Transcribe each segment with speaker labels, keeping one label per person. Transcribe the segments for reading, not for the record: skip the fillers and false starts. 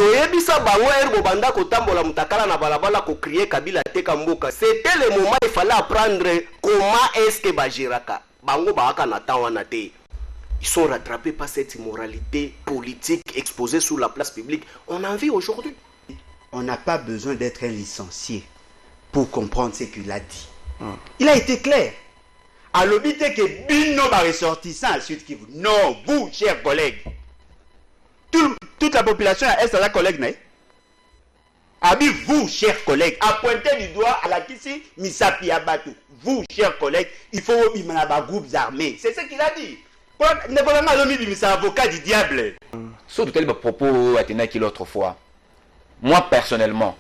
Speaker 1: toyebisa bango erbo banda kotambola mutakala na balabala ko crier Kabila teka mboka. C'était le moment il fallait apprendre comment est-ce que bagiraka. Bango baaka na tawana te. Ils sont rattrapés par cette immoralité politique exposée sur la place publique. On en vit aujourd'hui.
Speaker 2: On n'a pas besoin d'être un licencié pour comprendre ce qu'il a dit. Il a été clair. À l'obité que Bino va ressortissant à Sud Kivu. Non, vous, chers collègues. Toute la population est à la collègue, n'est-ce pas? Vous, chers collègues, à pointer du doigt à la Kissi, Misapi Abatou. Vous, chers collègues, il faut des groupes armés. C'est ce qu'il a dit. Ne voulons pas le avocat du diable.
Speaker 3: Surtout tel propos Athéna qui l'autre fois. Moi personnellement,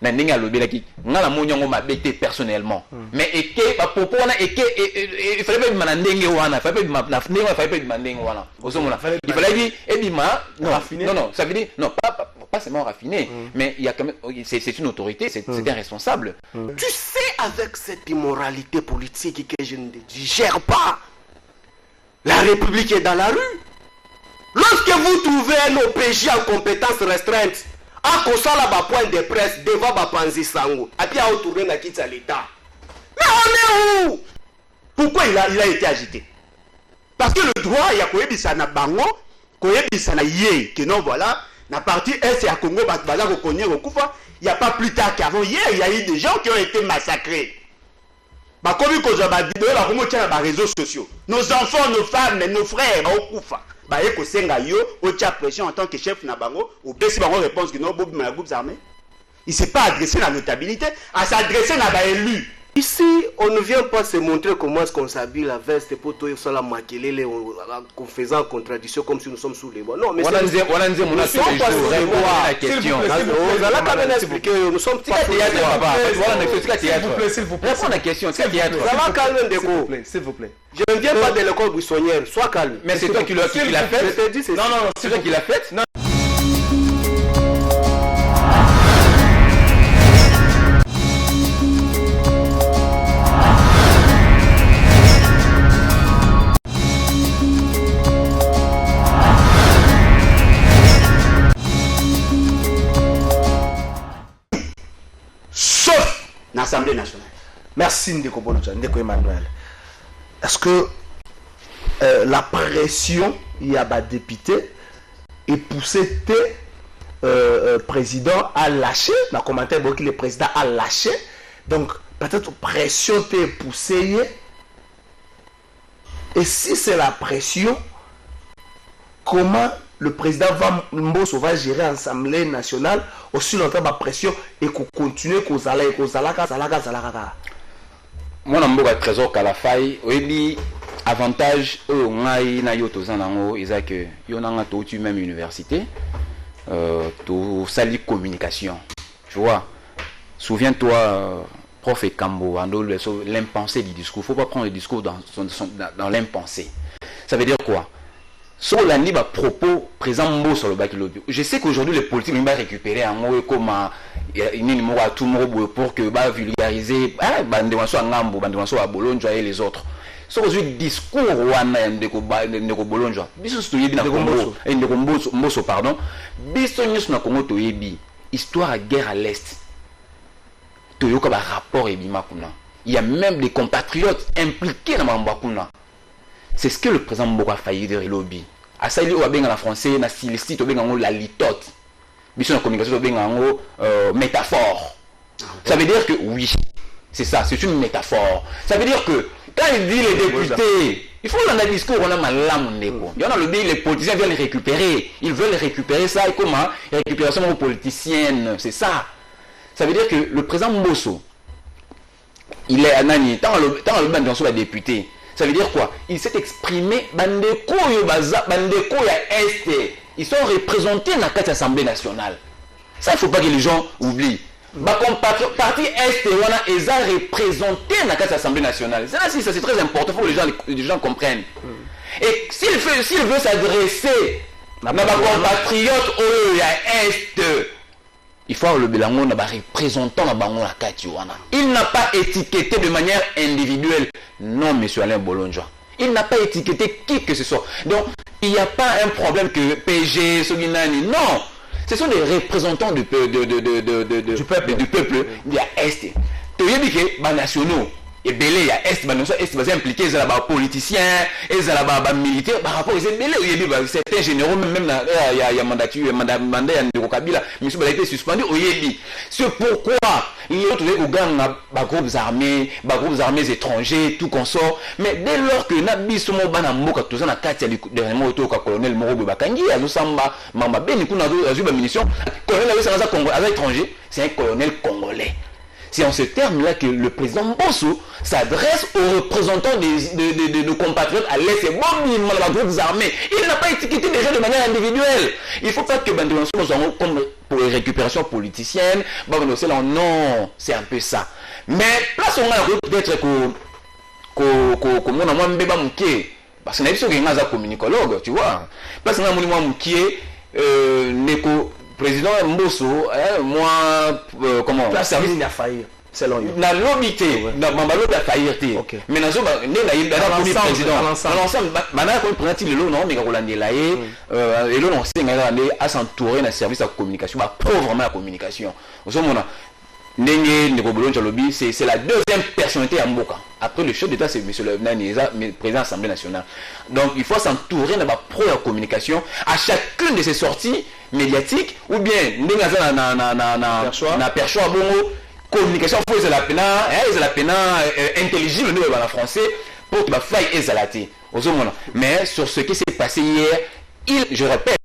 Speaker 3: na ndinga lobelaki ngala monyango mabete personnellement. Mais eke ba propos wana eke il fallait pas bima ndenge wana, fallait pas bima ndenge, fallait pas bima ndenge wana. Il fallait dire ebima non, ça veut dire non pas seulement raffiné, mais il y a quand même c'est une autorité, c'est un responsable.
Speaker 1: Tu sais avec cette immoralité politique que je ne digère pas. La République est dans la rue. Lorsque vous trouvez un OPJ en compétence restreinte, à Kosala ba point de presse devant ba Panzi Sango, et puis à retourner dans quitte l'État. Mais on est où?
Speaker 2: Pourquoi il a été agité? Parce que le droit, il y a Koyebisa na Bango, Koyebisa na Yé, que non voilà, la partie Est et à Congo, il n'y a pas plus tard qu'avant. Hier, il y a eu des gens qui ont été massacrés. Comme les réseaux sociaux. Nos enfants, nos femmes, nos frères, pression en tant que chef Nabango, ou réponse que non, groupes armés. Il ne s'est pas adressé à la notabilité, à s'adresser à l'élu.
Speaker 1: Ici, on ne vient pas se montrer comment est-ce qu'on s'habille la veste pour tout ça la maquiller en faisant contradiction comme si nous sommes sous les bois. Non, mais nous sommes pas sous les bois. Nous sommes pas sous les bois.
Speaker 3: S'il vous plaît, répondez à la question.
Speaker 1: Ça va calmer Ndeko.
Speaker 4: S'il vous plaît.
Speaker 1: Je ne viens pas de l'école buissonnière. Sois calme.
Speaker 3: Mais c'est toi qui l'as fait. Non, c'est toi qui l'as fait.
Speaker 2: L'Assemblée nationale.
Speaker 4: Merci Ndeko Bolonja, Ndeko Emmanuel. Est-ce que la pression, il y a des députés et poussé président à lâcher, dans le commentaire, le président a lâché. Donc, peut-être pression t'est poussée. Et si c'est la pression, comment le président Mbosso va gérer l'Assemblée nationale aussi longtemps la pression et qu'on continue qu'on zalaga.
Speaker 3: Moi na mboka trésor kala faille oyebi avantage o ngai na yo tozanango eza que yo nanga to tu même université to sali communication. Tu vois, souviens-toi prof Ekambo ando l'impensé du discours, faut pas prendre le discours dans l'impensé. Ça veut dire quoi? Sur la libre propos présent mot sur le bac lobby. Je sais qu'aujourd'hui les politiques vont récupérer un mot comme tout le monde pour que va vulgariser bandewanso ngambo bandewanso à Bolonja et les autres. Sur aujourd'hui discours wana ndeko Bolonja. Biso stoyebi na Congo et ndeko Mbosso pardon. Biso nyos na Congo toyebi histoire à guerre à l'est. Toyoka ba rapport ebima kuna. Il y a même des compatriotes impliqués dans Mambakuna. C'est ce que le président Mboka a failli dire lobby. À ça il y a bien en français, na stylistique, bien en la litote. Bien en communication, bien en métaphore. Ça veut dire que oui, c'est ça, c'est une métaphore. Ça veut dire que quand il dit les députés, il faut dans le discours on a malam neko. Il y en a le dit les politiciens veulent récupérer, ils veulent récupérer ça et comment récupération aux politiciennes, c'est ça. Ça veut dire que le président Mbosso, il est anani tant le ban dans son député. Ça veut dire quoi? Il s'est exprimé bandeko ya Est. Ils sont représentés dans la Assemblée nationale. Ça, il ne faut pas que les gens oublient. Parti Est, ils ont représenté dans la Assemblée nationale. Ça, c'est très important. Il faut que les gens comprennent. Et s'il veut s'adresser à nos compatriotes à Est, il faut le bilango n'a pas représentant la bango la katiwana. Il n'a pas étiqueté de manière individuelle. Non, monsieur Alain Bolonja. Il n'a pas étiqueté qui que ce soit. Donc, il n'y a pas un problème que PG, Soginani. Non. Ce sont des représentants du peuple. Du peuple. Il y a Est. Tu as dit que les nationaux. Et belé, il y a Est, ils impliqués, ils sont politiciens, ils sont militaires, par rapport aux certains généraux, même il y a mandat, il y a Kabila, mais il a été suspendu au Yébi. C'est pourquoi les autres groupes armés étrangers, tout consort, mais dès lors que Nabi Somo Banamboka, tout ça, na Katia, dernièrement, au colonel Morobo Bakangi, à Lusamba, Mamba Ben, Kuna munition, colonel avec étranger, c'est un colonel congolais. C'est en ce terme-là que le président Mbosso s'adresse aux représentants de nos compatriotes à l'Est et les groupes armés. Il n'a pas étiqueté les gens de manière individuelle. Il ne faut pas que Bandéon soit comme pour les récupérations politiciennes. Non, c'est un peu ça. Mais place on a peut-être que mon amour mbeba mouké parce que n'a pas un communicologue, tu vois. Place on a mon amour mouké neko président Mbosso, moi, comment
Speaker 4: la service n'a failli, selon lui.
Speaker 3: La lobité, dans ma lobby a failli. Mais dans l'ensemble, maintenant, quand on prend le lot, non, mais on l'a délayé, et l'on sait à s'entourer d'un service de communication, à pauvre la communication. Au moment c'est la deuxième personnalité à Mboka. Après le chef d'État, c'est M. le président de l'Assemblée nationale. Donc il faut s'entourer de la propre communication à chacune de ces sorties médiatiques ou bien na perchoir bongo communication faut la peine intelligible nous en français pour que la faille est zalaté. Mais sur ce qui s'est passé hier, je répète,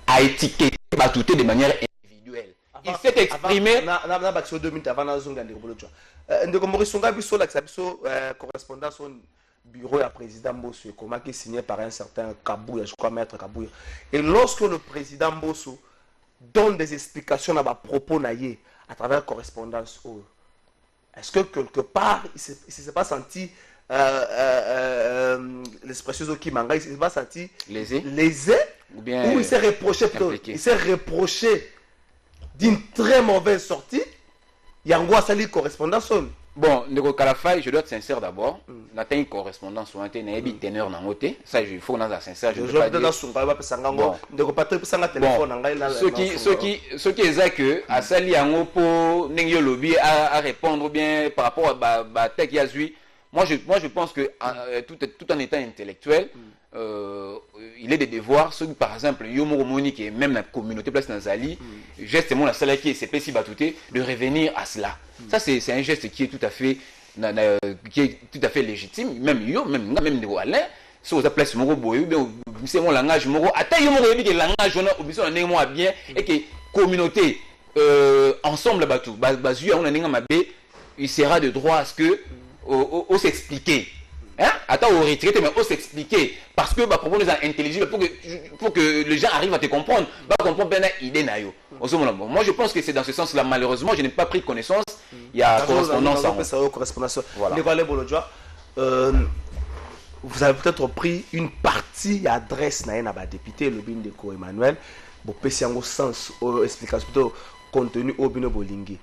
Speaker 3: a étiqueté Batouté de manière individuelle. Il s'est exprimé.
Speaker 4: Correspondance au bureau à président Mbosso, comment qui est signé par un certain Kabouya, je crois maître Kabouya. Et lorsque le président Mbosso donne des explications à propos naïe à travers correspondance, est-ce que quelque part il ne s'est pas senti l'expression qui manga, il ne s'est pas senti lésé ou bien il s'est reproché d'une très mauvaise sortie? Yango a sali correspondance.
Speaker 3: Bon, Ndeko Kalafay, je dois être sincère d'abord. N'a pas une correspondance sur un teneur dans côté. Ça, il faut qu'on soit sincère. Je veux pas dire. Ce qui est que à sali yango pour n'engue lobby à répondre bien par rapport à tech yazui. Moi, je pense que tout en étant intellectuel, il est des devoirs. Ceux par exemple, Yomoro Monique et même la communauté place dans Zali, gestement la salle qui est CPC Batouté, de revenir à cela. Ça, c'est un geste qui est tout à fait légitime. Même de Alain, si vous appelez ce mot boy, c'est mon langage moro. Attends, Yomoro dit que le langage on a obligé de moi bien et que communauté ensemble Batou, on a il sera de droit à ce que on s'expliquer. Hein? Attends, on retraite, mais on s'expliquer. Parce que propos nous intelligible pour que les gens arrivent à te comprendre. Comprendre bien l'idée. Moi, je pense que c'est dans ce sens-là. Malheureusement, je n'ai pas pris connaissance. Il y a correspondance.
Speaker 4: Voilà. Vous avez peut-être pris une partie adresse à député le Bindeko Emmanuel. Bon, c'est un sens, explication plutôt contenu au Bino Bolingi.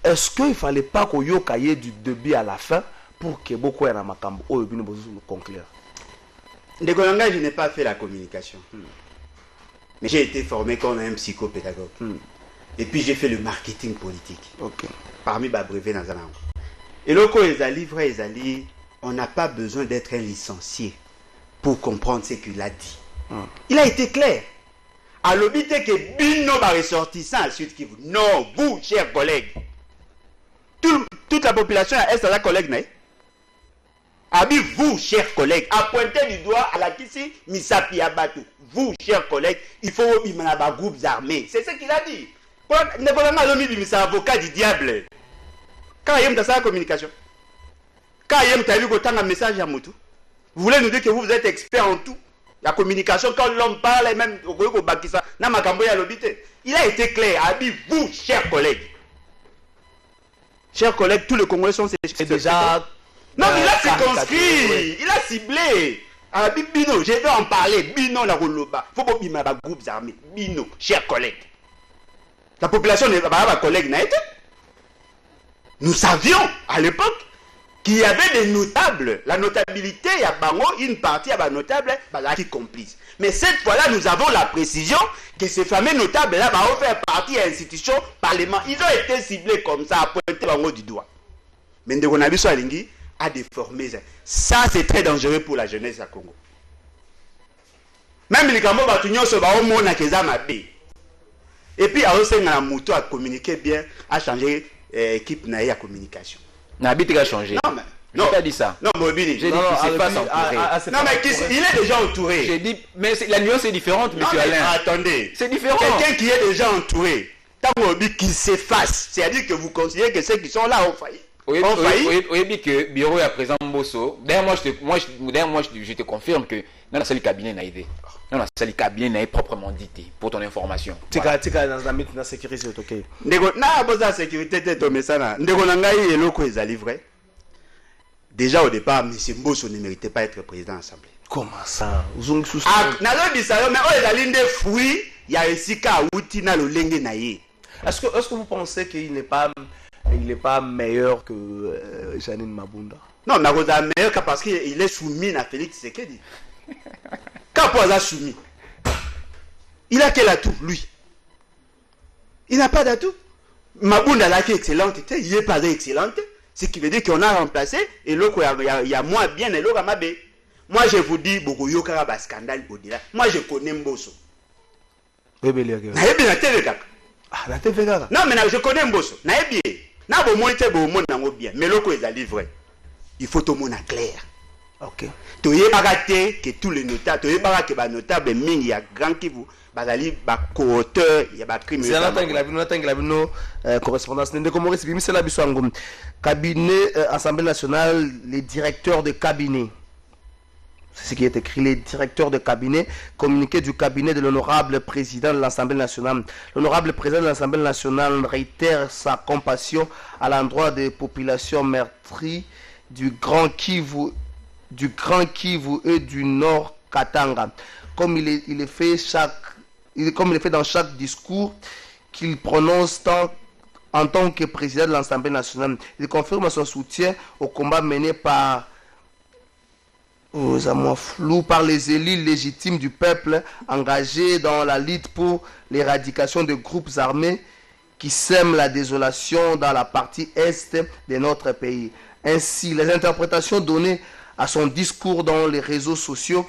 Speaker 4: Est-ce qu'il ne fallait pas qu'on y ait du début à la fin pour que beaucoup de makambo au Bino Bolingi conclure?
Speaker 2: Ndekolanga, je n'ai pas fait la communication. Mais j'ai été formé comme un psychopédagogue. Et puis j'ai fait le marketing politique. Parmi les brevets dans un an. Et lorsqu'on les a livrés, on n'a pas besoin d'être un licencié pour comprendre ce qu'il a dit. Il a été clair. À l'obité que Bino va ressortissant à Sud Kivu. Non, vous, chers collègues. Toute la population est à la collègue, n'est-ce? Abi, vous, chers collègues, à pointer du doigt à la Kisi, Misapi Abatou. Vous, chers collègues, il faut des groupes armés. C'est ce qu'il a dit. Ne voulons pas le avocat du diable. Quand il y a dans la communication, quand il y a un message à Moutou, vous voulez nous dire que vous êtes expert en tout. La communication, quand l'homme parle, même au Bakisa, il a été clair. Abi, vous, chers collègues. Chers collègues, tous les Congolais sont déjà. Non, il a circonscrit, il a ciblé. Bino, je vais en parler. Bino, la Roloba. Il faut pas qu'il y ait des groupes armés. Bino, chers collègues. La population n'est pas collègue, n'a été. Nous savions à l'époque qu'il y avait des notables. La notabilité, il y a une partie à notable qui complice. Mais cette fois-là, nous avons la précision que ces fameux notables-là vont faire partie de l'institution parlement. Ils ont été ciblés comme ça, à pointer du doigt. Mais Ndegonabiso Alingi a déformé ça. Ça, c'est très dangereux pour la jeunesse à Congo. Même les Gambo Batunion se va au monde à Kezamabe. Et puis, à la moto à communiquer bien, à changer équipe à communication.
Speaker 3: Nabit a changé.
Speaker 2: Non, mais.
Speaker 3: Non, j'ai pas dit ça.
Speaker 2: Non, Mobili.
Speaker 3: J'ai dit qu'il s'est pas entouré.
Speaker 2: Non, mais il est déjà entouré.
Speaker 3: J'ai dit, mais la nuance est différente, monsieur Alain.
Speaker 2: Attendez.
Speaker 3: C'est différent.
Speaker 2: Quelqu'un qui est déjà entouré, tant Mobili qui s'efface, c'est-à-dire que vous considérez que ceux qui sont là ont failli.
Speaker 3: Oui, que Biro est à présent Mbosso. D'ailleurs, moi, je te confirme que dans la salle cabinet n'a aidé. Dans la salle cabinet n'a proprement dit, pour ton information.
Speaker 4: Tu es dans la sécurité, ok.
Speaker 2: Ndego na boza sécurité te to mesana. Ndego na ngai eloko ezali vrai. Déjà au départ, M. Mbosso ne méritait pas être président de l'Assemblée.
Speaker 4: Comment ça? Est-ce que vous pensez qu'il n'est pas meilleur que Janine Mabunda?
Speaker 2: Non, mais il est meilleur parce qu'il est soumis à Félix Tshisekedi. Quand il est soumis, il a quel atout, lui? Il n'a pas d'atout. Mabunda là qui est excellente, il n'est pas excellente. Ce qui veut dire qu'on a remplacé et l'autre, il y a moins bien et l'autre, moi je vous dis, beaucoup de scandale au-delà. Moi je connais Mbosso.
Speaker 4: Oui, mais
Speaker 2: non, mais je connais Mbosso. Mais l'autre est vrai. Il faut tout le monde clair.
Speaker 4: Ok.
Speaker 2: Tu es baraté que tous les notables, tu es baraté que les notables, il y a grand qui vous. Bazali ba co-auteur il y a ba crime
Speaker 4: c'est la correspondance de Maurice Bimisé la Biswangom cabinet Assemblée nationale, les directeurs de cabinet, c'est ce qui est écrit, les directeurs de cabinet, communiqué du cabinet de l'honorable président de l'Assemblée nationale. L'honorable président de l'Assemblée nationale réitère sa compassion à l'endroit des populations meurtries du Grand Kivu et du Nord Katanga, comme il est fait dans chaque discours qu'il prononce en tant que président de l'Assemblée nationale. Il confirme son soutien au combat mené par les élus légitimes du peuple engagés dans la lutte pour l'éradication des groupes armés qui sèment la désolation dans la partie est de notre pays. Ainsi, les interprétations données à son discours dans les réseaux sociaux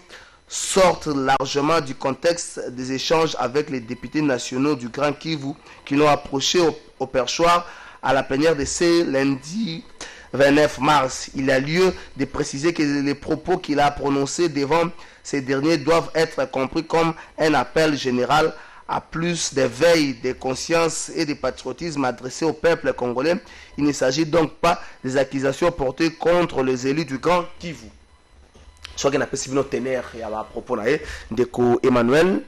Speaker 4: sortent largement du contexte des échanges avec les députés nationaux du Grand Kivu qui l'ont approché au perchoir à la plénière de ce lundi 29 mars. Il a lieu de préciser que les propos qu'il a prononcés devant ces derniers doivent être compris comme un appel général à plus d'éveil de conscience et de patriotisme adressé au peuple congolais. Il ne s'agit donc pas des accusations portées contre les élus du Grand Kivu. Soit qu'on appelle Sivino Tener et à propos de Emmanuel.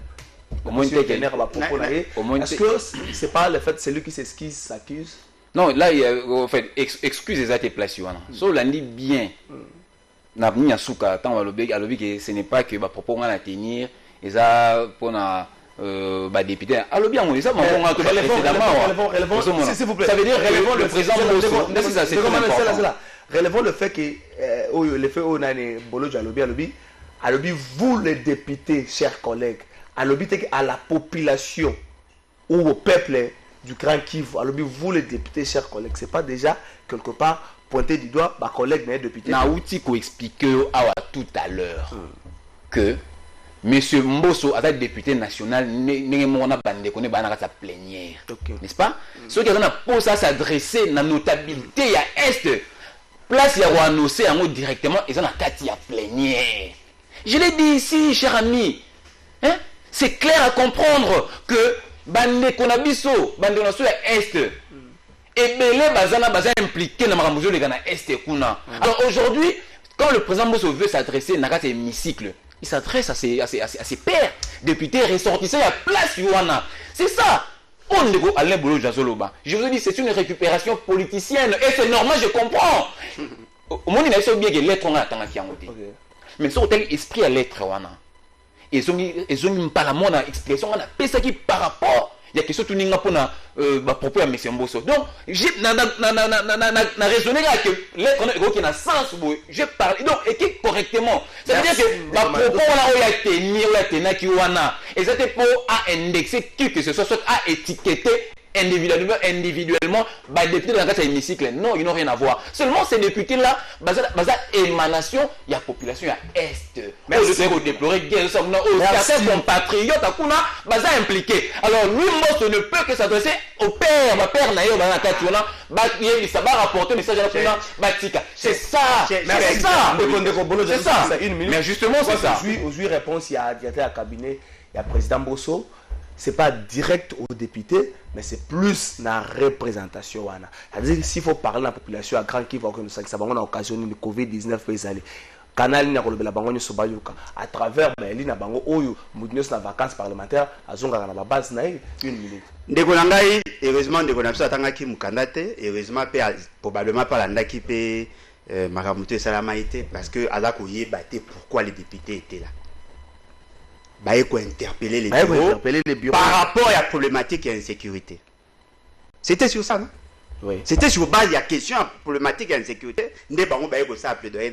Speaker 4: Est-ce que c'est pas le fait que celui qui s'excuse s'accuse?
Speaker 3: Non, là, en fait, excuse les actes placés. So, la dit bien. N'a pas souka tant à l'objet que ce n'est pas que bah propos on a tenir et ça pour na bah député. À l'objet on dit ça, mais on a tout relevant.
Speaker 4: S'il vous plaît.
Speaker 3: Ça veut dire relevant le président Mbosso.
Speaker 4: Relevons le fait que le fait où on a des bolos à lobby, vous les députés, chers collègues, à la population ou au peuple du Grand Kivu, à vous les députés, chers collègues, c'est pas déjà quelque part pointer du doigt ma collègue mais député.
Speaker 3: Naouti ko expliqué tout à l'heure que Monsieur Mbosso, en tant que député national, n'est-ce pas? Ceux qui ont posé à s'adresser à la notabilité à Est. Place il y a annoncé directement ils ont la carte à plénière. Je l'ai dit ici, cher ami. Hein? C'est clair à comprendre que bande konabiso, bande naso à Est. Et belé bazana impliqué dans la mesure les gars Est kuna. Alors aujourd'hui, quand le président Mbosso veut s'adresser à un hémicycle, il s'adresse à ses pairs, députés ressortissants à place Yuana. C'est ça. Je vous ai dit, c'est une récupération politicienne et c'est normal, je comprends. Au moins, il y a bien que l'être on a tant qui a monté. Mais sur tel esprit à l'être, ils ont mis par la expression, on a fait ça qui par rapport il y a question tout ninga pour na propos à monsieur Mbosso. Donc j'ai na raisonné là que les qu'on qui na sens je parle donc équipe correctement. Ça veut dire que ma propos là il a été ou a été qui wana et c'était pour à indexer qui que ce soit à étiqueter individuellement bah député dans le hémicycle. Non, ils n'ont rien à voir. Seulement ces députés là basa émanation il y a population il y a est. Merci de déplorer guerre certains compatriotes à kuna basa impliqué. Alors lui Mbosso ne peut que s'adresser au père, ma père naïo dans la katuna bah il ça va rapporter message à la kuna batika. C'est ça. C'est ça. C'est ça. Mais justement c'est ça.
Speaker 4: Aux réponses il y a directeur à cabinet, il y a président Mbosso. C'est pas direct aux députés, mais c'est plus la représentation. C'est-à-dire que s'il faut parler à la population à grand qui va que nous ça va occasionné le Covid-19 peut aller. Canal n'a pas la bango sobayuka à travers mais na bango oyo mudnos na vacances parlementaires azonga na base na 1 minute.
Speaker 2: Ndeko nangai heureusement ndeko na biso atanga ki mukandate heureusement probablement pas landaki pe makamuto salama été parce que ala ko yeba pourquoi les députés étaient là. Bah, quoi interpeller les bureaux par rapport à la problématique et à l'insécurité. C'était sur ça, non?
Speaker 4: Oui.
Speaker 2: C'était sur base de la question à problématique et à l'insécurité. Nous avons appelé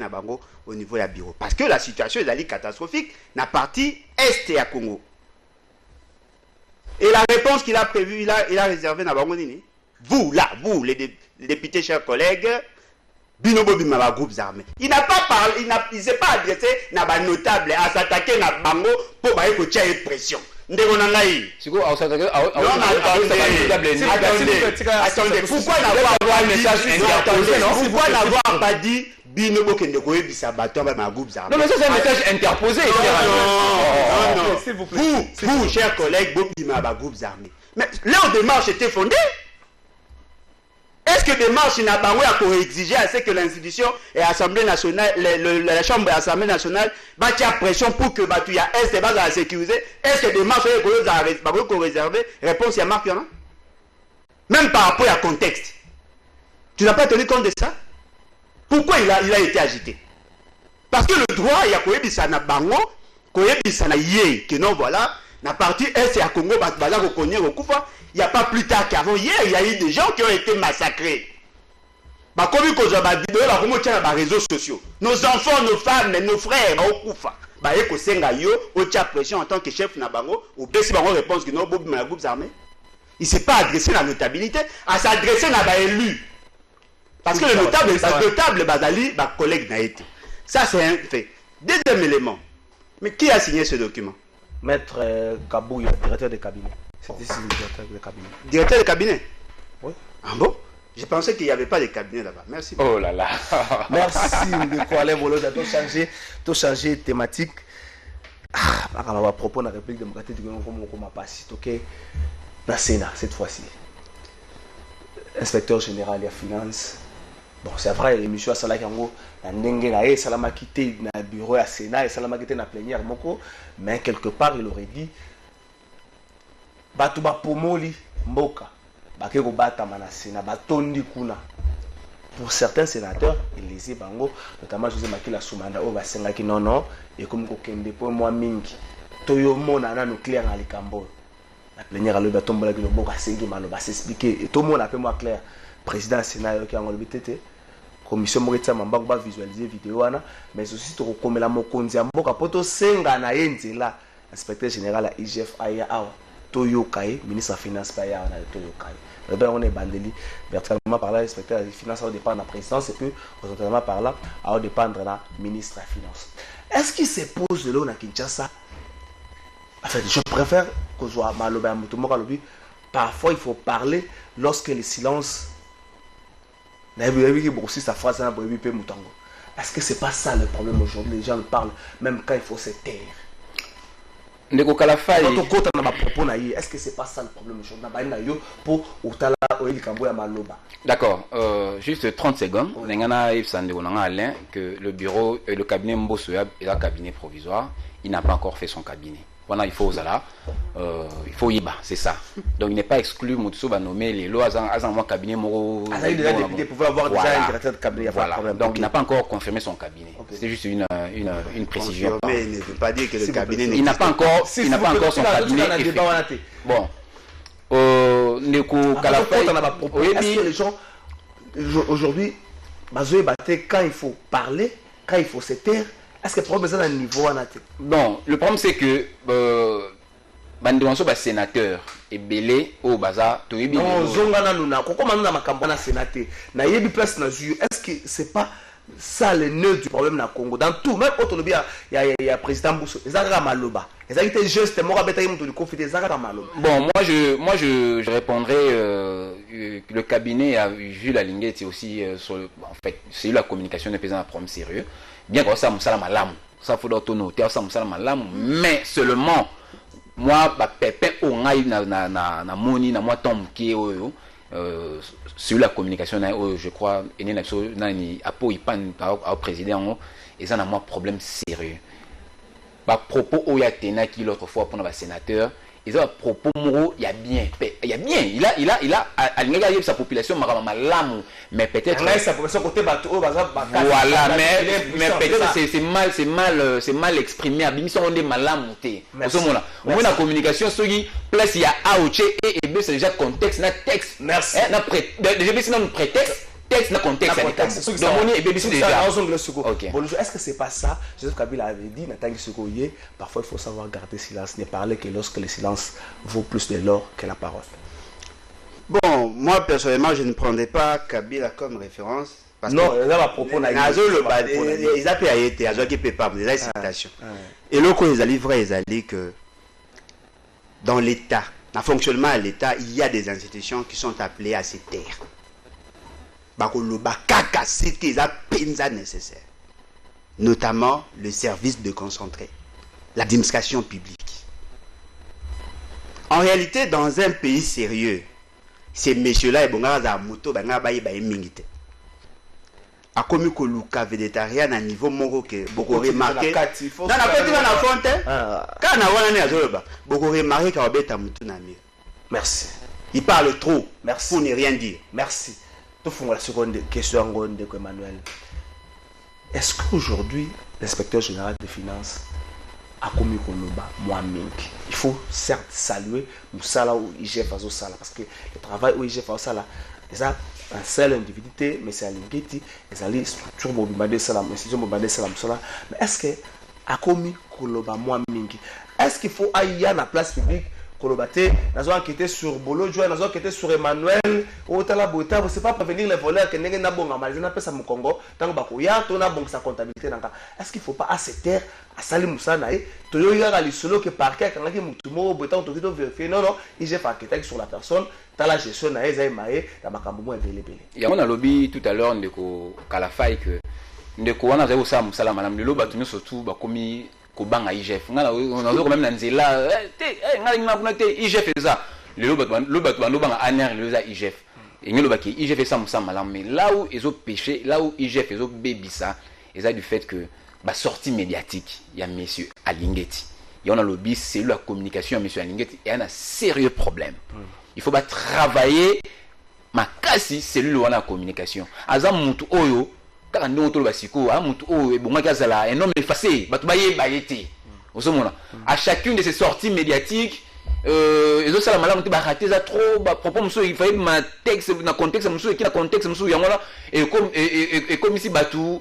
Speaker 2: au niveau de la bureau. Parce que la situation est catastrophique dans la partie est et à Congo. Et la réponse qu'il a prévue, il a réservé dans Bangonini. Vous, là, vous, les députés, chers collègues, Binobo Bimaba groupes armés. Il n'a pas parlé, il ne s'est pas adressé à notable à s'attaquer à Bango pour que une pression. Attendez, pourquoi n'avoir pas dit Binobo Kendeko Bisabato à groupes armés?
Speaker 3: Non, mais ça c'est un message interposé.
Speaker 2: Non, vous, chers collègues, Bimaba groupes armés. Mais leur démarche était fondée. Est-ce que des marches n'a pas exigé à ce que l'institution et l'Assemblée nationale, la Chambre et l'Assemblée nationale battent la pression pour que il y a est base à sécuriser? Est-ce que des marches sont réservées? Réponse, il y a marque, non? Même par rapport au contexte. Tu n'as pas tenu compte de ça? Pourquoi il a été agité? Parce que le droit, il y a Koyebisa na bango, Koyebisa na yé, que non, voilà, la partie est à Congo, il n'y a pas plus tard qu'avant. Hier, il y a eu des gens qui ont été massacrés. Comme ils ont sur les réseaux sociaux. Nos enfants, nos femmes, nos frères, au Koufa. Pression en tant que chef Nabango, ou Bessi-Bango réponse que non, Bob groupe armé. Il ne s'est pas adressé à la notabilité, à s'adresser à l'élu. Parce que le notable Bazali, ma collègue n'a été. Ça, c'est un fait. Deuxième élément. Mais qui a signé ce document?
Speaker 4: Maître Kabouya, directeur de cabinet. C'était le directeur de cabinet.
Speaker 2: Directeur de cabinet?
Speaker 4: Oui.
Speaker 2: Ah bon? Je pensais qu'il n'y avait pas de cabinet là-bas. Merci.
Speaker 3: Oh là là.
Speaker 4: Merci de quoi aller voler, tout changer thématique. À propos de la République démocratique du Congo, comme on passe, ok? Dans le Sénat, cette fois-ci. Inspecteur général des finances. Bon, c'est vrai, l'émission à Salakango, la Nengena, Salama quitté dans le bureau à Sénat et Salama quitté dans la plénière, mais quelque part, il aurait dit Batuba Pomoli, Mboka, Bakeko Batama na Sénat, Batondi Kuna. Pour certains sénateurs, ils les bango, notamment José Makila Soumanda, au Basenga qui non, et comme Kokende, pour moi, Mingi, Toyo Mona, nucléaire à l'Ikambo. La plénière à l'Obatombola, qui le Boka Sengi, Malo, va s'expliquer, et tout le monde appelle moi clair. Président Sénat qui a enlevé TT, commission Moritza Mamba va visualiser vidéo mais aussi to rekomela mokonzi mboka poto senga na yenzela inspecteur général à IGF aya awa Toyo Kai ministre des finances pa ya na Toyo Kai. D'abord on est bandeli verticalement par là inspecteur des finances au dépend de la présidence et puis horizontalement par là à dépendre de la ministre des finances. Est-ce qu'il se pose de l'eau na Kinshasa? En fait, je préfère que soit maloba mutumoka lobi. Parfois il faut parler lorsque le silence. Est-ce que c'est pas ça le problème aujourd'hui? Les gens parlent même quand il faut se taire. Est-ce que c'est pas ça le problème aujourd'hui?
Speaker 3: D'accord, juste 30 secondes. Que le bureau et le cabinet Mbosso est un cabinet provisoire. Il n'a pas encore fait son cabinet. Voilà, il faut il faut Iba, c'est ça. Donc il n'est pas exclu Moutso va nommer les lois à un cabinet Moro.
Speaker 4: Il a député pour avoir déjà un directeur de cabinet.
Speaker 3: Voilà. Donc il n'a pas encore confirmé son cabinet. C'est juste une précision.
Speaker 2: Mais il ne veut pas dire que le cabinet
Speaker 3: il n'a pas encore son cabinet. Bon. Ndeko Kalafay.
Speaker 4: Est-ce que les gens aujourd'hui, quand il faut parler, quand il faut se taire, est-ce que le problème est à un niveau?
Speaker 3: Bon, le problème c'est que Bandewanso ba sénateur et belé au baza to yebi.
Speaker 4: Non, zongana nuna. Comment nous na makambo na sénateur. Na yebi place na ju. Est-ce que c'est pas ça le nœud du problème na Congo? Dans tout, même quand on il y a président Bousso, Ezaka Maloba. Ezaka était juste mort à bataille de conflit Ezaka Maloba.
Speaker 3: Bon, moi je répondrai le cabinet a vu la ligne aussi sur en fait, c'est la communication n'est pas un problème sérieux. Bien que ça musala malam, ça faut d'autonoter, ça musala malam, mais seulement moi ba pépé au ngai na moni na moi tom qui sur la communication je crois ene na so nani apo ipan au président et ça na moi problème sérieux ba propos o ya tena qui l'autre fois pour nos sénateurs ils ont un propos moro il y a bien il a aligné sa population malamu mais peut-être
Speaker 4: sa population côté bateau
Speaker 3: voilà mais peut-être c'est mal exprimé à bimison on est malamu té au ce moment là on a communication sur qui place il y a auche et b c'est déjà contexte na texte
Speaker 4: merci
Speaker 3: na déjà c'est un prétexte texte na contexte donc on est BBC déjà.
Speaker 4: Bon, est-ce que c'est pas ça? Joseph Kabila avait dit parfois il faut savoir garder silence, ne parler que lorsque le silence vaut plus de l'or que la parole.
Speaker 2: Bon, moi personnellement je ne prendrais pas Kabila comme référence parce
Speaker 4: non,
Speaker 2: que
Speaker 4: là à propos
Speaker 2: ils appellent été azo qui peut pas des citations. Et le coup ils allaient vrai ils allaient que dans l'état, dans le fonctionnement de l'état, il y a des institutions qui sont appelées à se taire. C'était nécessaire, notamment le service de concentré, l'administration publique. En réalité, dans un pays sérieux, ces messieurs-là, ils ont moto, mingite. A comme que Luka végétarien à niveau moro que beaucoup remarqué. Dans la petite dans la fontaine, quand on a beaucoup remarqué qu'il y a moto na mieux.
Speaker 4: Merci.
Speaker 2: Il parle trop.
Speaker 4: Merci.
Speaker 2: Pour ne rien dire.
Speaker 4: Merci. La seconde question de Emmanuel. Est-ce qu'aujourd'hui, l'inspecteur général des finances a commis il faut certes saluer Moussala ou IGF Azosala parce que le travail où IGF Azosala, déjà, un seul individu, mais c'est à l'ingéti, les alliés structure Bobimade Salam, institution Bobimade Salam, mais est-ce que a commis Koloba Mouamingi? Est-ce qu'il faut aller à la place publique? Kolobate, nous avons enquêté sur Bolo, nous avons enquêté sur Emmanuel, Otala Bota, vous ne savez pas prévenir les voleurs que nous avons fait au Congo, tant que nous avons sa comptabilité. Est-ce qu'il ne faut pas à cette terre, à Salim Moussanaï, tu y a les solos qui parquet, quand il y a Bota, on doit vérifier, non, il j'ai fait enquêter sur la personne, dans la gestion, dans ma cambo belé.
Speaker 3: Il y a un lobby tout à l'heure, Ndeko Kalafay, que Ndeko Wana Zéo Sam Salam, Madame Lelo, Batunu surtout, Bakomi. Kobanga IGF on a quand même nanzela IGF ça le banga aner le za IGF et ngelo baki IGF ça musa malam mais là où ils ont péché là où IGF ils ont bébisa et ça du fait que ba sortie médiatique il y a monsieur Alingeti il y a un lobby c'est la communication monsieur Alingeti et il y a un sérieux problème il faut pas travailler ma kasi c'est lui la communication azam mutu oyo kaka ndongo to basiko a mutu o ebongaki azala un homme effacé batu bayete osomona à chacune de ces sorties médiatiques ezo sala malamu te ba rater za trop ba propos muso il fallait ma texte na contexte muso qui na contexte muso yangola et comme ici batu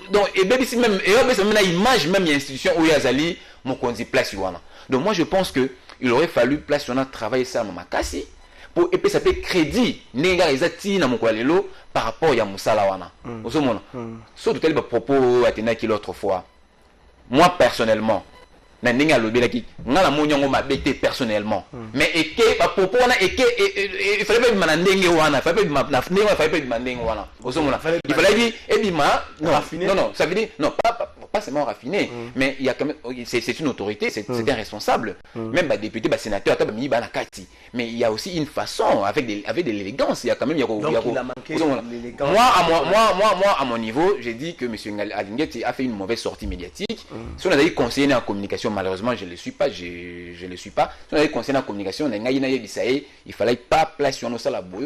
Speaker 3: donc et même ici même et même na image même il y a institution où yazali mokonzi place wana donc moi je pense que il aurait fallu place wana travailler ça makasi pour et puis ça peut crédit nenga ezati na mokwalelo par rapport à Moussala wana osomona so tout tel propos atena qui l'autre fois moi personnellement na nenga lobelaki ngala monyango mabete personnellement mais eke ba propos wana eke il fallait pas mana ndenge wana il fallait pas na ndenge wana il fallait pas ndenge wana osomona il fallait dire ebima non ça veut dire non pas seulement raffiné mais il y a quand même c'est une autorité c'est un responsable même ba député ba sénateur ta ba mi ba na kati mais il y a aussi une façon avec de l'élégance il y a quand même moi à mon niveau j'ai dit que monsieur Alingeti a fait une mauvaise sortie médiatique si on a dit conseiller en communication malheureusement je le suis pas si on a dit conseiller en communication il fallait pas placer au salaboy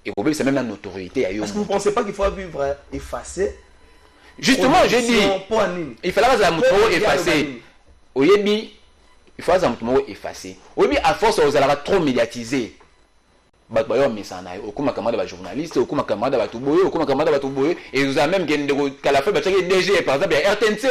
Speaker 3: et au c'est même la notoriété
Speaker 4: est-ce que vous pensez pas qu'il faut vivre effacé?
Speaker 3: Justement, j'ai dit, il fallait pas la moto effacer. Oyebi, il faut ça effacer. Oui, à force vous allez trop médiatiser. Bayo mesana au kuma kamada ba journaliste au kuma kamada ba tuboye au kuma kamada ba tuboye et vous avez même qu'à la fin ba tchaki DG par exemple à RTNC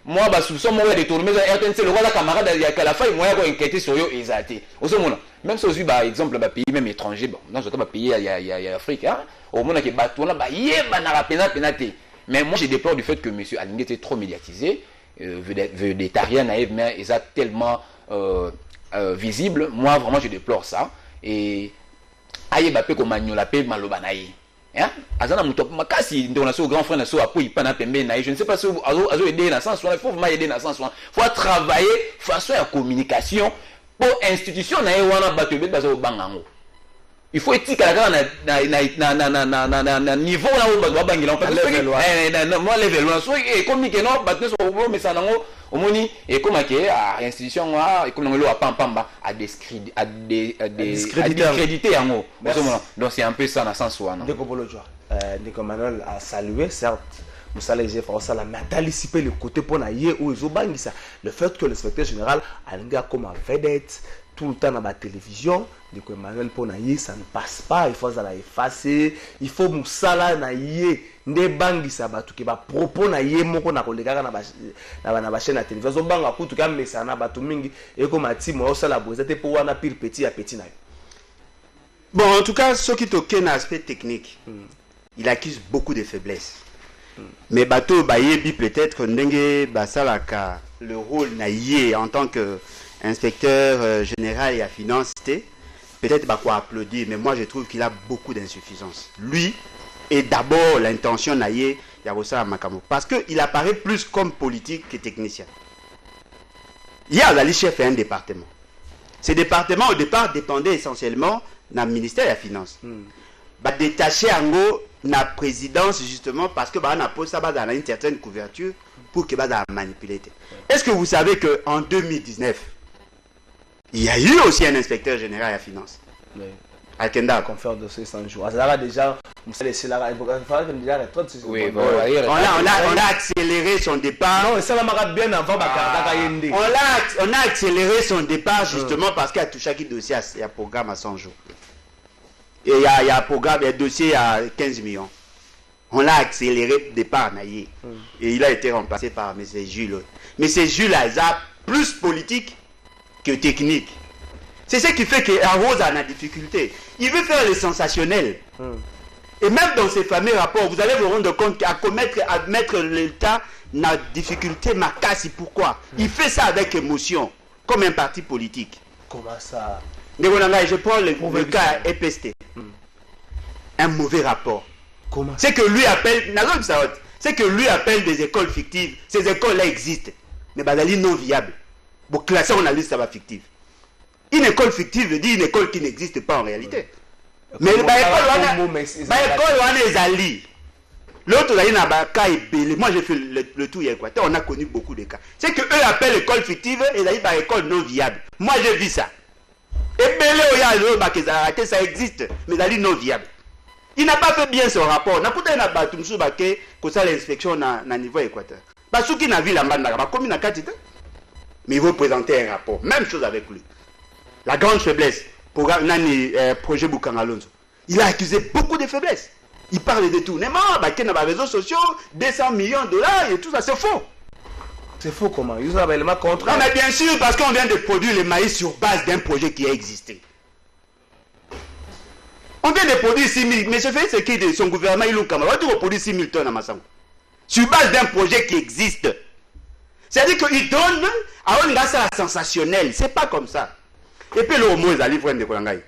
Speaker 3: moi ba soupçon moi de tourner à RTNC le roi camarade il y a qu'à la fin moi ko inquiéter sur yo exacté au ce moment même si aussi par exemple ba pays même étranger bon non je pas pays il y a Afrique hein au monde que ba tourna ba yeba na rapena penate mais moi je déplore du fait que monsieur Alingi était trop médiatisé végétarien naïf mais ils a tellement visible moi vraiment je déplore ça et aye bape ko manyola pe maloba na ye hein azana muto makasi ndo na so grand frère na so apo ipana pembe na ye je ne sais pas si azo aider na sens il faut vraiment aider na sens faut travailler façon ya communication pour institution na ye wana bato be bazo bangango il faut etika la na niveau na o ba bangila en fait moi level là so et comme que non bato so mais ça nango omoni et comme que institution wa et comme ngolo pamba à discréditer en haut donc c'est un peu ça dans sens wana
Speaker 4: Ndeko Bolojwa Ndeko Manuel a salué certes Moussala Ije François la mais anticiper le côté pour na ye ou ezobangisa le fait que le secrétaire général alinga comme un vedette tout le temps dans la télévision, Ndeko Emmanuel pour na ye ça ne passe pas, il faut ça la effacer, il faut Moussala na ye ne bangisa batu ke ba propos na ye moko na koleka na ba chaîne na télévision banga kutu ka mesa na batu mingi et comme atimo o sala bozete pour wana pile petit à petit na yo.
Speaker 2: Bon, en tout cas, ce qui toque un aspect technique, il accuse beaucoup de faiblesses. Mais bateau bayebi peut-être ndenge basalaka le rôle na ye en tant que inspecteur général et à finance, peut-être quoi applaudir, mais moi je trouve qu'il a beaucoup d'insuffisances. Lui est d'abord l'intention na ye Yarosa Makamo parce qu'il apparaît plus comme politique que technicien. Il y a la chef un département. Ce département au départ dépendait essentiellement du ministère de la Finance. Détaché en gros la présidence justement parce que on a posé ça dans une certaine couverture pour que ça manipulé. Est-ce que vous savez que en 2019 il y a eu aussi un inspecteur général à la finance.
Speaker 4: Alkenda confère dossier 100 jours. Ça déjà
Speaker 2: oui, bon, on a accéléré son départ.
Speaker 4: Non, ça va bien avant
Speaker 2: on a accéléré son départ justement parce qu'il y a tout chaque dossier il y a programme à 100 jours. Et il y a un programme, il y a un dossier à 15 millions. On l'a accéléré le départ naïe. Et il a été remplacé par M. Jules. Mais c'est Jules Aza plus politique que technique. C'est ce qui fait que Arose a la difficulté. Il veut faire le sensationnel. Et même dans ces fameux rapports, vous allez vous rendre compte qu'à mettre l'État dans la difficulté, ma casse, pourquoi? Il fait ça avec émotion, comme un parti politique.
Speaker 4: Comment ça?
Speaker 2: Je prends le cas EPST. Un mauvais rapport.
Speaker 4: Comment?
Speaker 2: C'est que lui appelle, c'est que lui appelle des écoles fictives. Ces écoles-là existent, mais bazali non viable. Pour classer on a liste ça va fictive. Une école fictive veut dire une école qui n'existe pas en réalité. Mais l'école on a les alliés. L'autre là il y a un cas ébélé. Moi j'ai fait le tour Équateur, on a connu beaucoup de cas. C'est que eux appellent l'école fictive et là il par école non viable. Moi j'ai vu ça. Ébélé ça existe, mais là non viable. Il n'a pas fait bien son rapport. N'a pas na batu msu baké que ça l'inspection na niveau Équateur. Parce qu'il n'a vu la bande na comme na katite. Mais il veut présenter un rapport. Même chose avec lui. La grande faiblesse pour nani projet Bukangalonzo. Il a accusé beaucoup de faiblesses. Il parle de détournement, baké na réseaux sociaux, 200 millions de dollars et tout ça, c'est faux.
Speaker 4: C'est faux comment? Ils ont réellement contre.
Speaker 2: Non mais bien sûr parce qu'on vient de produire le maïs sur base d'un projet qui a existé. On vient de produire 6 000, mais je fais ce qui de son gouvernement, il a produit 6 000 tonnes à Massango. Sur base d'un projet qui existe. C'est-à-dire qu'il donne à un gars sensationnel. C'est pas comme ça. Et puis le mot est livre de Kolangai.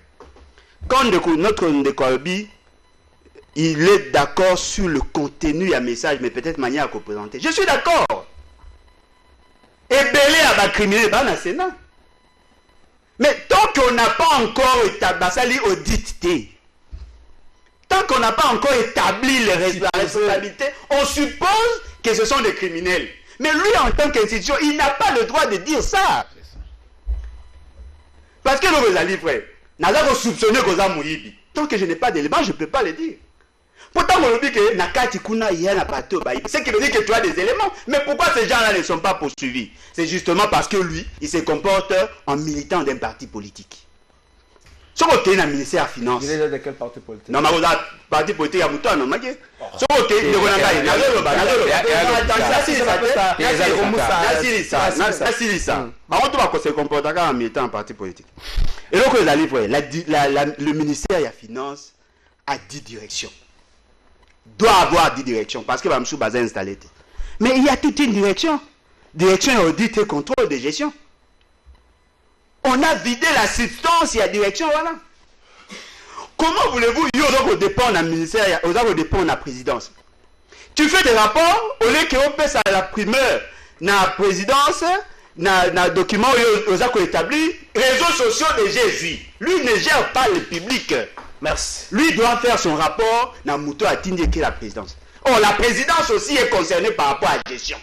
Speaker 2: Quand notre Ndekoalbi, il est d'accord sur le contenu et message, mais peut-être manière à représenter. Je suis d'accord. Et belé à la criminalité dans le Sénat. Mais tant qu'on n'a pas encore établi audité, tant qu'on n'a pas encore établi les responsabilités, on suppose que ce sont des criminels. Mais lui, en tant qu'institution, il n'a pas le droit de dire ça. Parce que nous, les frères, nous avons soupçonné qu'on a mouru. Tant que je n'ai pas d'éléments, je ne peux pas le dire. Pourtant, on dit que Nakati Kuna y a un bateau. C'est qui veut dire que tu as des éléments. Mais pourquoi ces gens-là ne sont pas poursuivis? C'est justement parce que lui, il se comporte en militant d'un parti politique. Ce qui est un ministère des Finances.
Speaker 4: Il est de quel parti politique?
Speaker 2: Non, mais le parti politique, il y a Mouton, non, mais ce qui est se comporte en militant en parti politique. Et donc, le ministère des Finances a 10 directions. Doit avoir 10 directions parce que Bamsou Bazin installé. Mais il y a toute une direction. Direction audit et contrôle de gestion. On a vidé la substance, il y a direction, voilà. Comment voulez-vous, il dépend d'un ministère, il dépend de la présidence. Tu fais des rapports, au lieu qu'on passe à la primeur, dans la présidence, dans le document où on a établi, réseaux sociaux de Jésus. Lui ne gère pas le public.
Speaker 4: Merci.
Speaker 2: Lui doit faire son rapport dans Mouto Atindi qui est la présidence. Oh, la présidence aussi est concernée par rapport à la gestion.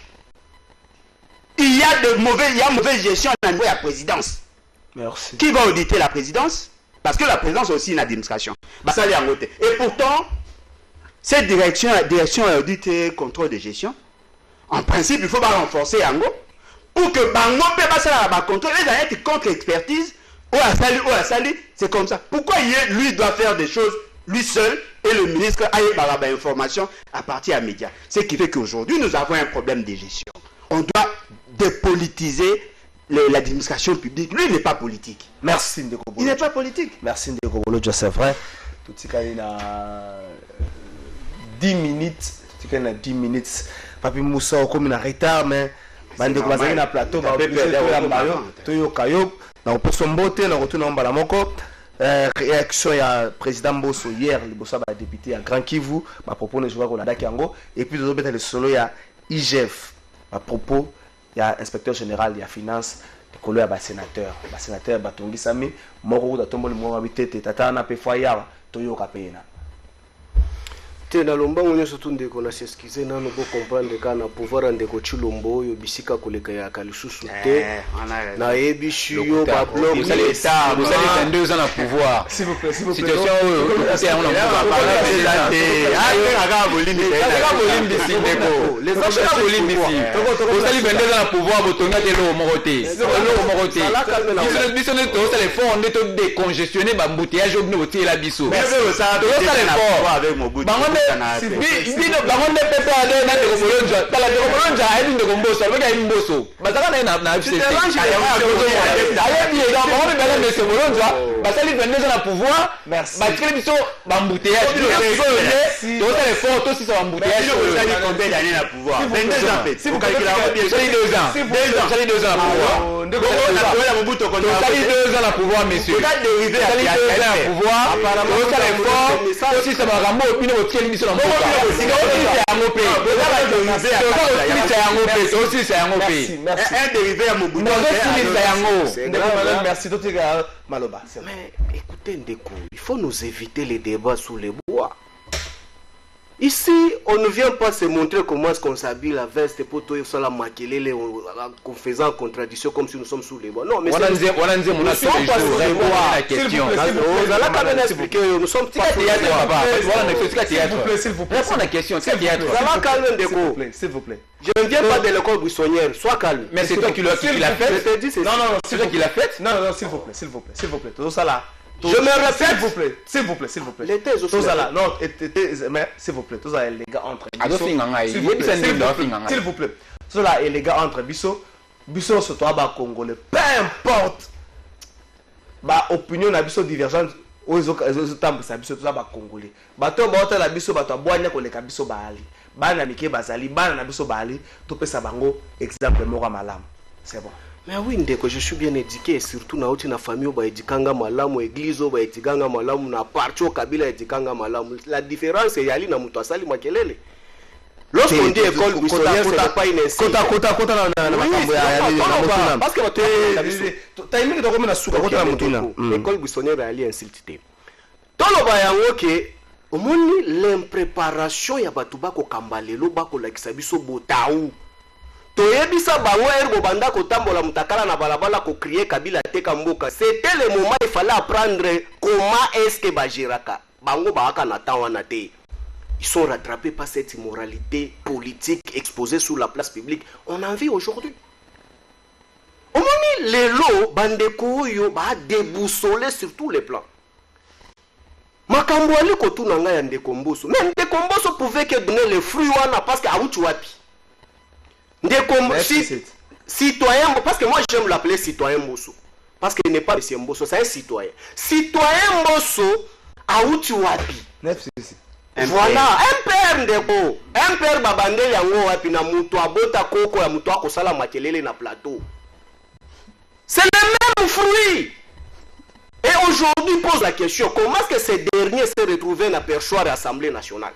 Speaker 2: Il y a mauvaise gestion dans la présidence.
Speaker 4: Merci.
Speaker 2: Qui va auditer la présidence? Parce que la présidence aussi une administration. Ça, et pourtant, cette direction audit et contrôle de gestion, en principe, il faut pas renforcer Yango pour que Bango puisse faire contrôle. Les années contre-expertise, c'est comme ça. Pourquoi lui doit faire des choses lui seul et le ministre a par la information à partir des médias? Ce qui fait qu'aujourd'hui, nous avons un problème de gestion. On doit dépolitiser l'administration publique. Lui, il n'est pas politique.
Speaker 4: Merci Ndeko Bolo.
Speaker 2: Il n'est pas politique.
Speaker 4: Merci Ndeko Bolo, c'est vrai. Tout ce qu'il y a 10 minutes. Tout ce qu'il y a 10 minutes. Papi Moussa, comme il a retard, mais Bandeko Bazali na plateau, va obligé de Toyo na oposo mbote na retourna mbala moko. Réaction ya président Mbosso hier, le Bossa ba député à Grand Kivu, ma propos ne jouera ko la dakiango et puis de beta le solo ya IGF. À propos, il y a inspecteur général, il y a finance, il y a sénateur. Le sénateur Batongi Sami, Moro Datombo, le Moro Habité, Tatana, Pefoya, Toyo Kapena.
Speaker 1: Na lomba mwenye sotu ndeko na s'excuser na no bo comprendre ka na pouvoir ndeko Chilombo yo bisika koleka ya kalisusu te na ebishu yo ba bloc
Speaker 3: vous allez 22 ans à pouvoir
Speaker 4: s'il vous plaît
Speaker 3: situation c'est on les achats Bolindi ici vous allez 22 ans à pouvoir botonga te lo moroté biso ne to ça les fonds ne to décongestionner ba embouteillage obno botier la biso ça les fonds avec mon bout bino bangonde pepe ale na de Komolonja tala de Komolonja ayi de Komboso alibaka ayi Mboso bazaka na FCC ayi bi ega bangonde bela de Komolonja basali 22 ans na pouvoir bakile biso bambouteillage to tele fort to si ça bambouteillage
Speaker 2: basali combien d'années na pouvoir 22 ans fait si vous calculez bien
Speaker 3: basali 2 ans basali 2 ans na pouvoir
Speaker 2: ndeko na mobuto ko
Speaker 3: basali 2 ans na pouvoir messieurs basali 2 ans na pouvoir apparemment ça les fort to si ça ba rambo opino otieli biso na
Speaker 4: merci. Maloba.
Speaker 1: Mais écoutez Ndeko, il faut nous éviter les débats sous les bois. Ici, on ne vient pas se montrer comment est-ce qu'on s'habille la veste pour tout ça la maquiller en faisant contradiction comme si nous sommes sous les bois. Non, mais nous sommes pas sous les bois. Nous sommes pas sous les bois.
Speaker 3: S'il vous plaît. Réponds à la question.
Speaker 1: Ça va calmer Ndeko.
Speaker 4: S'il vous plaît.
Speaker 1: Je ne viens pas de l'école buissonnière. Sois calme.
Speaker 3: Mais c'est toi qui l'as fait.
Speaker 4: Non,
Speaker 3: c'est toi qui l'as fait.
Speaker 4: Non, s'il vous plaît. Tout ça là.
Speaker 1: Je me répète,
Speaker 4: s'il vous plaît.
Speaker 1: Les thèses aussi.
Speaker 4: Tout ça là, non, mais s'il vous plaît, tout ça les gars entre. S'il vous plaît. Tout ça là et les gars entre Bisso sur toi bas congolais, peu importe. Bah opinion na Bisso divergente, aux temps ça Bisso tout ça bas congolais. Bah toi bah la Bisso bah toi boanya ko le Bisso baali. Bana mike bazali, bana na Bisso baali, to pe sa bango exemple moko malam. C'est bon.
Speaker 1: Mais oui Ndeko, je suis bien éduqué, surtout na uti na famille ba edikanga malamu, église ba edikanga malamu na parti au kabila edikanga malamu. La différence c'est yali na mutu asali makelele. Lorsqu'on dit école buissonnière, c'est pas une insulte.
Speaker 4: Kota na makambo ya mutuna.
Speaker 1: Parce que
Speaker 4: taimiki to komena suka kota na mutuna.
Speaker 1: École buissonnière yali insulté. Tolo ba yango ke omoni l'impréparation ya batu ba ko kambalelo ba ko lakisa biso botaou. Toyebisa bango ergo banda kotambola mutakala na balabala ko crier Kabila teka mboka. C'était le moment il fallait apprendre comment est-ce que bagiraka. Bango baaka na tawana te. ils sont rattrapés par cette immoralité politique exposée sur la place publique. On en vit aujourd'hui. Au moment où les lots, bandeko yo, ba déboussolé sur tous les plans. Makambouali kotunanga ya Ndekomboso. Mais Ndekomboso pouvait que donner les fruits wana parce que aoutu wapi. Citoyen, parce que moi j'aime l'appeler citoyen Mbosso. Parce qu'il n'est pas monsieur Mbosso, c'est un citoyen. Citoyen Mbosso, aoutu wapi. Voilà, un père ndeko. Un père babandeli yango wapi na mutu abota koko ya mutu akosala makelele na plateau. C'est le même fruit. Et aujourd'hui, pose la question, comment est-ce que ces derniers se retrouvent dans la perchoir de l'Assemblée nationale?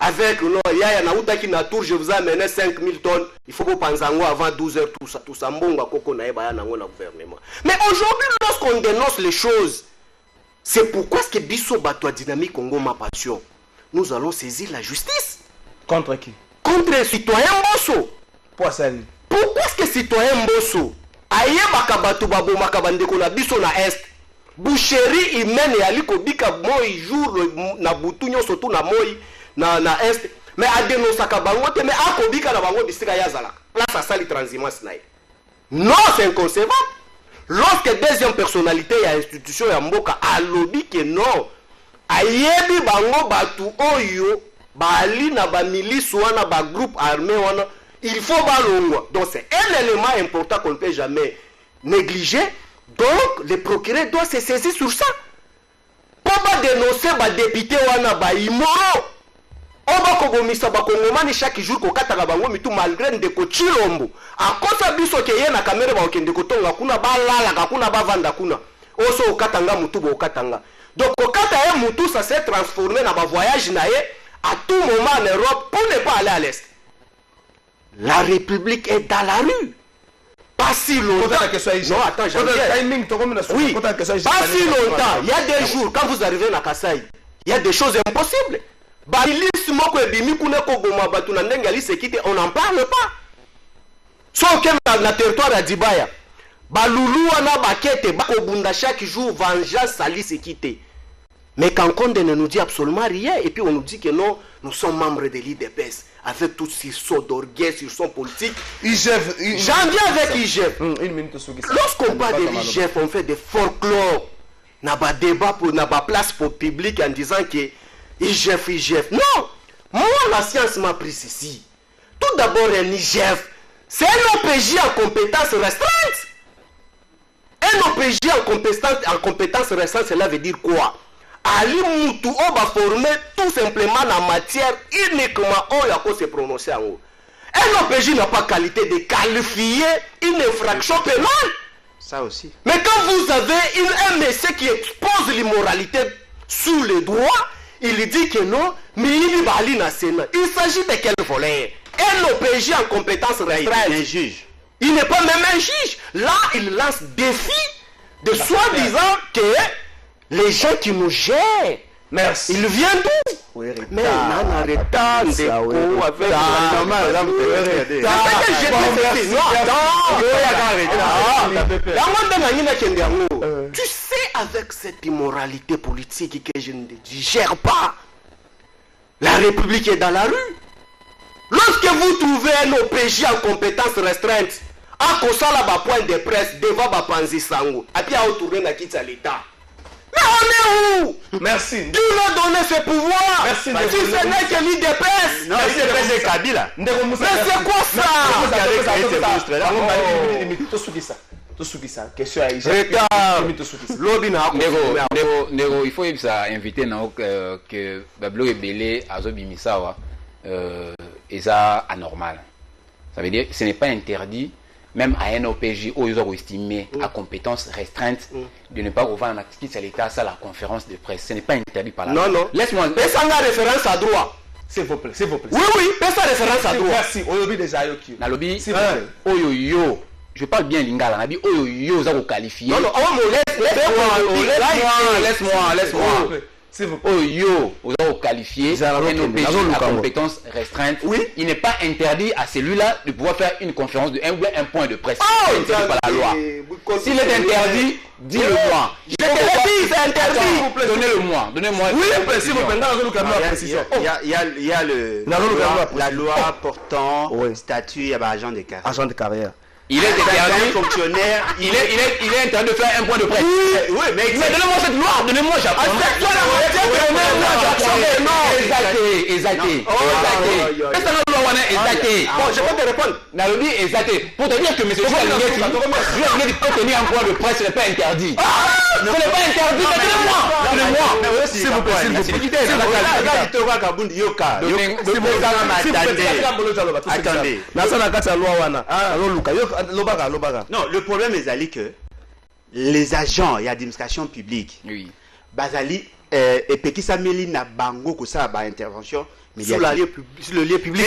Speaker 1: Avec, non, il y a un outa qui n'a tour, je vous ai amené 5000 tonnes, il faut que vous pensiez avant 12 heures, tout ça, mbonga koko na eba ya na gouvernement. Mais aujourd'hui, lorsqu'on dénonce les choses, c'est pourquoi est-ce que Bisso Bato Dynamique Congo ma passion, nous allons saisir la justice.
Speaker 4: Contre qui?
Speaker 1: Contre les citoyens Mbosso. Pourquoi est-ce que citoyen Mbosso aye bakabatu babo makabandeko na biso na est boucherie humaine ya likobika moi jour na butunyo surtout na moi na est mais a dénoncé bango te mais akobika na bango bisika yazala place à sali transhumance na. Non, c'est inconcevable. Lorsque deuxième personnalité ya institution ya mboka alobi que non ayebi bango batu oyo bali na ba milice wana ba groupe armé wana, il faut balongwa. Donc c'est un élément important qu'on ne peut jamais négliger. Donc le procureur doit se saisir sur ça. Pas dénoncer les députés wana ba imoro. On va kobomisa ba kongomani chaque jour ko kataka bango mitu malgré ndeko Chilombo. A kosa biso ke yena kamera ba okende kotonga kuna ba lala kuna ba vanda kuna. Oso okatanga mutu bo okatanga. Donc okata ye mutu ça s'est transformé dans ba voyage na ye à tout moment en Europe pour ne pas aller à l'est. La République est dans la rue. Pas si longtemps. Non, attends, oui, pas si longtemps. Il y a des jours, quand vous arrivez à Kasaï, il y a des choses impossibles. On n'en parle pas. Sauf que dans le territoire d'Adibaya, Baloulou na bakete, bakobunda chaque jour, vengeance, sali se quitter. Mais quand on ne nous dit absolument rien, et puis on nous dit que non, nous sommes membres de l'IDPS, avec tout ce saut d'orgueil sur son politique. J'en viens avec IGF. Lorsqu'on parle de l'IGF, on fait des folklore, n'a pas débat pour n'a pas place pour public en disant que IGF. Non, moi la science m'a pris ceci. Tout d'abord un IGF, c'est un OPJ en compétence restreinte. Un OPJ en compétence restreinte, cela veut dire quoi? Ali Moutou va former tout simplement en matière uniquement où il se prononcer en haut. Un OPJ n'a pas qualité de qualifier une infraction pénale.
Speaker 2: Ça aussi.
Speaker 1: Mais quand vous avez un monsieur qui expose l'immoralité sous les droits, il dit que non, mais il s'agit de quel volet? Un OPJ en compétence restreinte.
Speaker 2: Un juge.
Speaker 1: Il n'est pas même un juge. Là, il lance défi de soi-disant que les gens qui nous gèrent,
Speaker 4: merci.
Speaker 1: Ils viennent d'où?
Speaker 4: Oui,
Speaker 1: mais non, arrêtons des coups avec tu sais, avec cette immoralité politique que je ne digère pas, la République est dans la rue. Lorsque vous trouvez un OPJ en compétence restreinte, à Kosala ba point de presse, devant ba Panzi Sango, et puis à retourner dans l'État. Mais on est où?
Speaker 4: Merci.
Speaker 1: Qui lui a donné ce pouvoir? Merci. Si ce n'est que l'IDPS.
Speaker 2: Non, c'est Kabila.
Speaker 1: Mais c'est quoi ça?
Speaker 4: Question à
Speaker 3: Nego, il faut inviter que Bablo et Belé Azobimisawa est anormal. Ça veut dire que ce n'est pas interdit. Même à un OPJ où ils ont estimé à compétence restreinte de ne pas revendre un activité à l'État, ça la conférence de presse. Ce n'est pas interdit par la loi.
Speaker 1: Non.
Speaker 3: Laisse-moi.
Speaker 1: Laisse-moi référence à droit.
Speaker 4: S'il vous plaît.
Speaker 1: Oui, laisse référence à droit.
Speaker 4: Merci. Oyobi déjà yoki.
Speaker 3: Nalobi. Oyoyo. Je parle bien lingala. Nabi oyoyo ça vous qualifier.
Speaker 1: Non, laisse-moi.
Speaker 3: Oyo, vous avez qualifié un OPJ à compétence restreinte.
Speaker 1: Oui. Il
Speaker 3: n'est pas interdit à celui-là de pouvoir faire une conférence de un point de presse. C'est interdit par la loi. S'il est interdit, dis-le moi.
Speaker 1: Je te l'ai dit, c'est interdit.
Speaker 3: Donnez-moi.
Speaker 4: Oui, s'il vous plaît, précision.
Speaker 2: Il y a la loi portant statut agent de carrière.
Speaker 4: Agent de carrière.
Speaker 3: Il est interdit,
Speaker 2: fonctionnaire.
Speaker 3: il est interdit de faire un point de presse.
Speaker 2: Oui, mais
Speaker 3: donnez-moi cette loi, donnez-moi, j'apprends. Exacté.
Speaker 1: Bon, je peux te répondre.
Speaker 3: Nalobi exacté. Pour te dire que M. Jules peut tenir un point de presse, ce n'est pas interdit. Ce n'est pas interdit, donnez-moi.
Speaker 2: S'il vous plaît. Non, le problème est que les agents et l'administration publique, Bazali et Pekisameli n'a bango que ça à intervention.
Speaker 1: Sur le lieu public.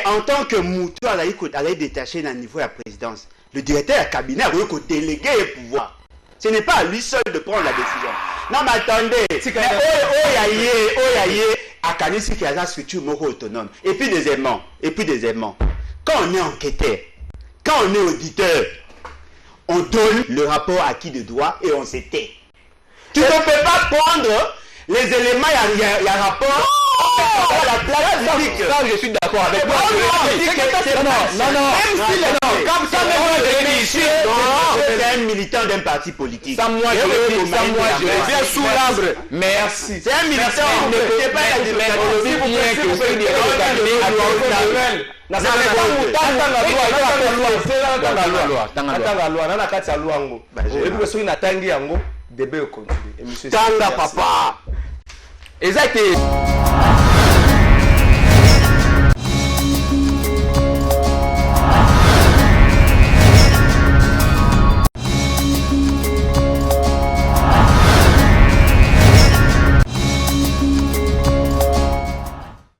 Speaker 2: En tant que Moutou, elle est détaché dans le niveau de la présidence. Le directeur du cabinet a délégué le pouvoir. Ce n'est pas à lui seul de prendre la décision. Non, mais attendez. À Kanisi qui a la structure autonome. Et puis deuxièmement, quand on est enquêteur, quand on est auditeur, on donne le rapport à qui de droit et on se tait. Tu ne peux pas prendre les éléments, il y a rapport.
Speaker 3: Ça, je suis d'accord avec toi.
Speaker 2: C'est un militant d'un parti politique.
Speaker 3: Ça, moi, je
Speaker 1: viens sous l'arbre.
Speaker 3: Merci.
Speaker 2: C'est un militant.
Speaker 3: Ne pas la
Speaker 1: Tanga papa.
Speaker 3: Exact.